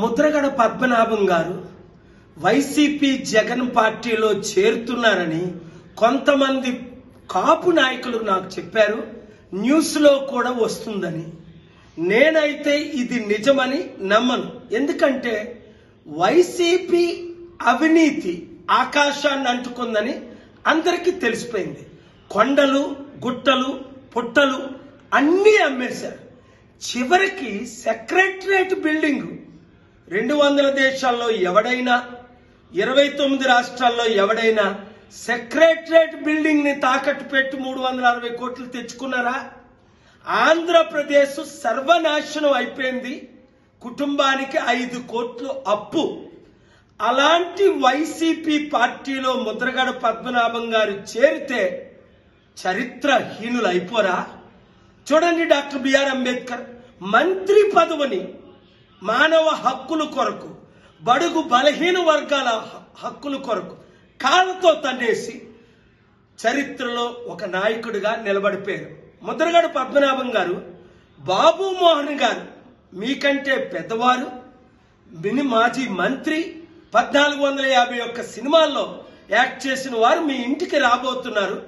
ముద్రగడ పద్మనాభం గారు వైసీపీ జగన్ పార్టీలో చేరుతున్నారని కొంతమంది కాపు నాయకులు నాకు చెప్పారు. న్యూస్లో కూడా వస్తుందని. నేనైతే ఇది నిజమని నమ్మను. ఎందుకంటే వైసీపీ అవినీతి ఆకాశాన్ని అంటుకుందని అందరికీ తెలిసిపోయింది. కొండలు గుట్టలు పుట్టలు అన్నీ అమ్మేశారు. చివరికి సెక్రటరియట్ బిల్డింగ్ 200 దేశాల్లో ఎవడైనా 29 రాష్ట్రాల్లో ఎవడైనా సెక్రటరియట్ బిల్డింగ్ ని తాకట్టు పెట్టి 360 కోట్లు తెచ్చుకున్నారా? ఆంధ్రప్రదేశ్ సర్వనాశనం అయిపోయింది. కుటుంబానికి 5 కోట్లు అప్పు. అలాంటి వైసీపీ పార్టీలో ముద్రగడ పద్మనాభం గారు చేరితే చరిత్రహీనులు అయిపోరా? చూడండి, డాక్టర్ బిఆర్ అంబేద్కర్ మంత్రి పదవిని మానవ హక్కుల కొరకు, బడుగు బలహీన వర్గాల హక్కుల కొరకు కాళ్ళతో తన్నేసి చరిత్రలో ఒక నాయకుడిగా నిలబడిపోయారు. ముద్రగడ పద్మనాభం గారు, బాబు మోహన్ గారు మీకంటే పెద్దవారు, మాజీ మంత్రి, 1451 సినిమాల్లో యాక్ట్ చేసిన వారు మీ ఇంటికి రాబోతున్నారు.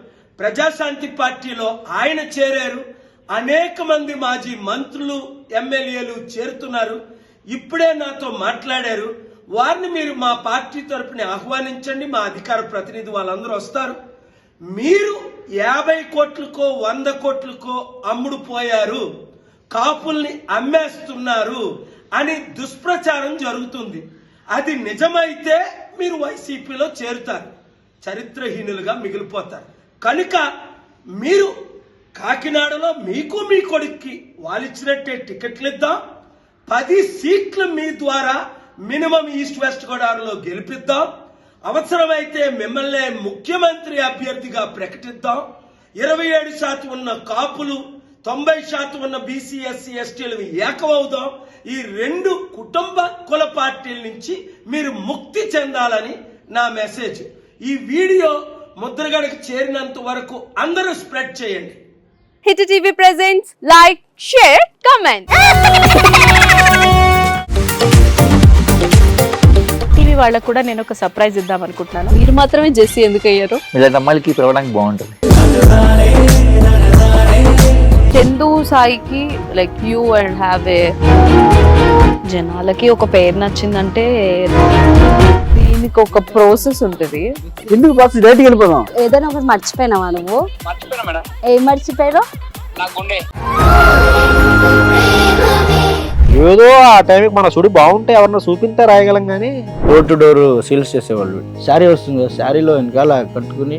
ప్రజాశాంతి పార్టీలో ఆయన చేరారు. అనేక మంది మాజీ మంత్రులు, ఎమ్మెల్యేలు చేరుతున్నారు. ఇప్పుడే నాతో మాట్లాడారు. వారిని మీరు మా పార్టీ తరపున ఆహ్వానించండి. మా అధికార ప్రతినిధి వాళ్ళందరూ వస్తారు. మీరు 50 కోట్లకో 100 కోట్లకో అమ్ముడు పోయారు, కాపుల్ని అమ్మేస్తున్నారు అని దుష్ప్రచారం జరుగుతుంది. అది నిజమైతే మీరు వైసీపీలో చేరుతారు, చరిత్రహీనులుగా మిగిలిపోతారు. కనుక మీరు కాకినాడలో మీకు మీ కొడుక్కి వాళ్ళిచ్చినట్టే టికెట్లు ఇద్దాం. 10 సీట్లు మీ ద్వారా మినిమం ఈస్ట్ వెస్ట్ గోదావరిలో గెలిపిద్దాం. అవసరమైతే మిమ్మల్ని ముఖ్యమంత్రి అభ్యర్థిగా ప్రకటిద్దాం. 27% ఉన్న కాపులు, 90% ఉన్న బీసీ ఎస్సీ ఎస్టీలు ఏకమవుదాం. ఈ 2 కుటుంబ కుల పార్టీల నుంచి మీరు ముక్తి చెందాలని నా మెసేజ్. ఈ వీడియో ముద్రగడకు చేరినంత వరకు అందరూ స్ప్రెడ్ చేయండి. Hit TV presents like, share, comment. TV వాళ్ళకు కూడా నేను ఒక సర్ప్రైజ్ ఇద్దాం అనుకుంటున్నాను. మీరు మాత్రమే జెస్సీ ఎందుకు అయ్యారు? ఇలాంటి అమ్మాయిలకి పిలవడానికి బాగుంటుంది. చందు సాయికి like you and have a, జనాలకి ఒక పేరు నచ్చిందంటే దీనికి ఒక ప్రాసెస్ ఉంటుంది. ఎందుకు బాక్స్ డైరెక్ట్గా వెళ్ళిపోదాం. ఏదైనా ఒకటి మర్చిపోయినావా నువ్వు? మర్చిపోయినా మేడం. ఏం మర్చిపోయారు? నా గుండె. ఏదో ఆ టైంకి మన సుడి బాగుంటే ఎవరన్నా చూపింటే రాయగలం కానీ డోర్ టు డోర్ సేల్స్ చేసేవాళ్ళు. శారీ వస్తుంది, శారీలో వెనకాల కట్టుకుని